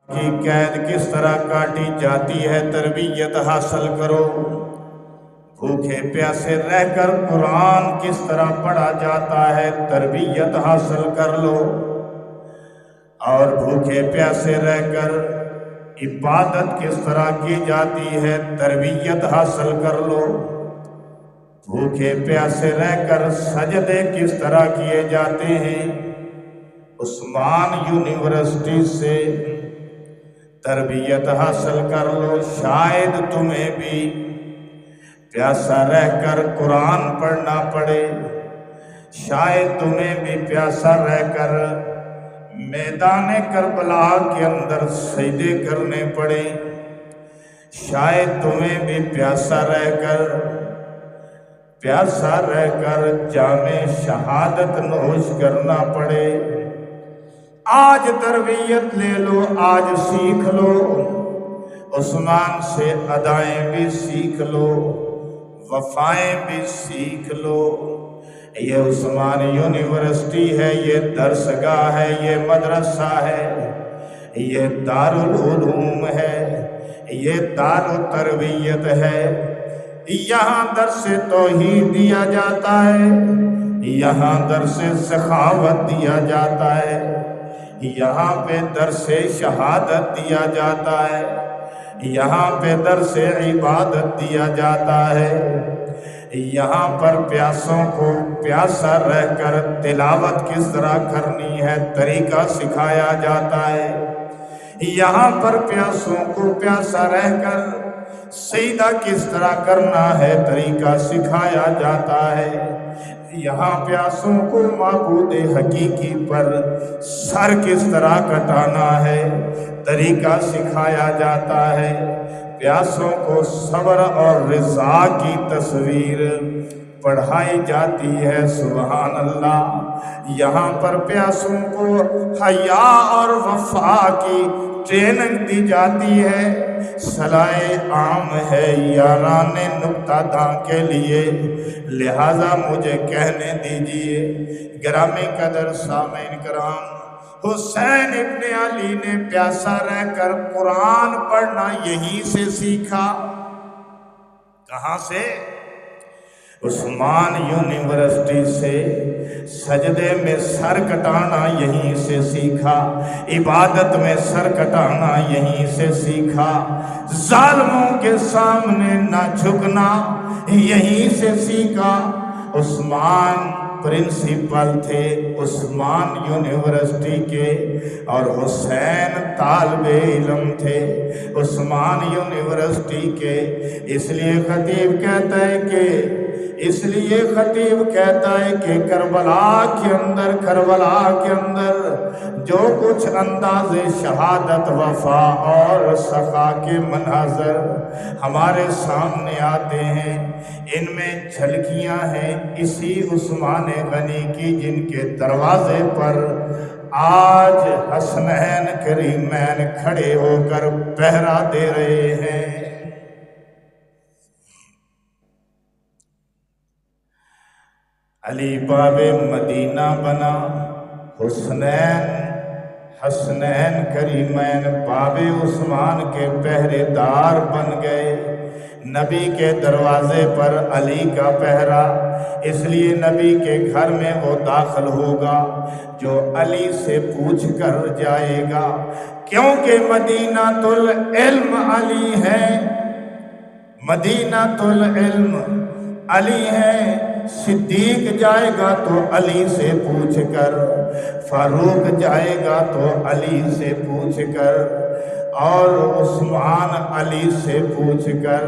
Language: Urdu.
کی قید کس طرح کاٹی جاتی ہے تربیت حاصل کرو۔ بھوکے پیاسے رہ کر قرآن کس طرح پڑھا جاتا ہے تربیت حاصل کر لو، اور بھوکے پیاسے رہ کر عبادت کس طرح کی جاتی ہے تربیت حاصل کر لو۔ بھوکے پیاسے رہ کر سجدے کس طرح کیے جاتے ہیں عثمان یونیورسٹی سے تربیت حاصل کر لو۔ شاید تمہیں بھی پیاسا رہ کر قرآن پڑھنا پڑے، شاید تمہیں بھی پیاسا رہ کر میدان کربلا کے اندر سجدے کرنے پڑے، شاید تمہیں بھی پیاسا رہ کر جام شہادت نوش کرنا پڑے۔ آج تربیت لے لو، آج سیکھ لو، عثمان سے ادائیں بھی سیکھ لو، وفائیں بھی سیکھ لو۔ یہ عثمان یونیورسٹی ہے، یہ درسگاہ ہے، یہ مدرسہ ہے، یہ دارالعلوم ہے، یہ دار تربیت ہے۔ یہاں درس توحید دیا جاتا ہے، یہاں درس سخاوت دیا جاتا ہے، یہاں پہ درس شہادت دیا جاتا ہے، یہاں پہ درس عبادت دیا جاتا ہے۔ یہاں پر پیاسوں کو پیاسا رہ کر تلاوت کس طرح کرنی ہے طریقہ سکھایا جاتا ہے۔ یہاں پر پیاسوں کو پیاسا رہ کر سجدہ کس طرح کرنا ہے طریقہ سکھایا جاتا ہے۔ یہاں پیاسوں کو معبود حقیقی پر سر کس طرح کٹانا ہے طریقہ سکھایا جاتا ہے۔ پیاسوں کو صبر اور رضا کی تصویر پڑھائی جاتی ہے، سبحان اللہ۔ یہاں پر پیاسوں کو حیا اور وفا کی ٹریننگ دی جاتی ہے۔ صلاح عام ہے یاران نکتہ داں کے لیے، لہذا مجھے کہنے دیجئے گرامی قدر سامعین کرام، حسین ابن علی نے پیاسا رہ کر قرآن پڑھنا یہیں سے سیکھا۔ کہاں سے؟ عثمان یونیورسٹی سے۔ سجدے میں سر کٹانا یہیں سے سیکھا، عبادت میں سر کٹانا یہیں سے سیکھا، ظالموں کے سامنے نہ جھکنا یہیں سے سیکھا۔ عثمان پرنسپل تھے عثمان یونیورسٹی کے، اور حسین طالب علم تھے عثمان یونیورسٹی کے۔ اس لیے خطیب کہتا ہے کہ کربلا کے اندر جو کچھ انداز شہادت وفا اور سخا کے مناظر ہمارے سامنے آتے ہیں، ان میں جھلکیاں ہیں اسی عثمان غنی کی، جن کے دروازے پر آج حسنین کریمین کھڑے ہو کر پہرا دے رہے ہیں۔ علی باب مدینہ بنا، حسنین کریمین باب عثمان کے پہرے دار بن گئے۔ نبی کے دروازے پر علی کا پہرا، اس لیے نبی کے گھر میں وہ داخل ہوگا جو علی سے پوچھ کر جائے گا، کیونکہ مدینہ العلم علی ہے، مدینہ العلم علی ہے۔ صدیق جائے گا تو علی سے پوچھ کر، فاروق جائے گا تو علی سے پوچھ کر، اور عثمان علی سے پوچھ کر۔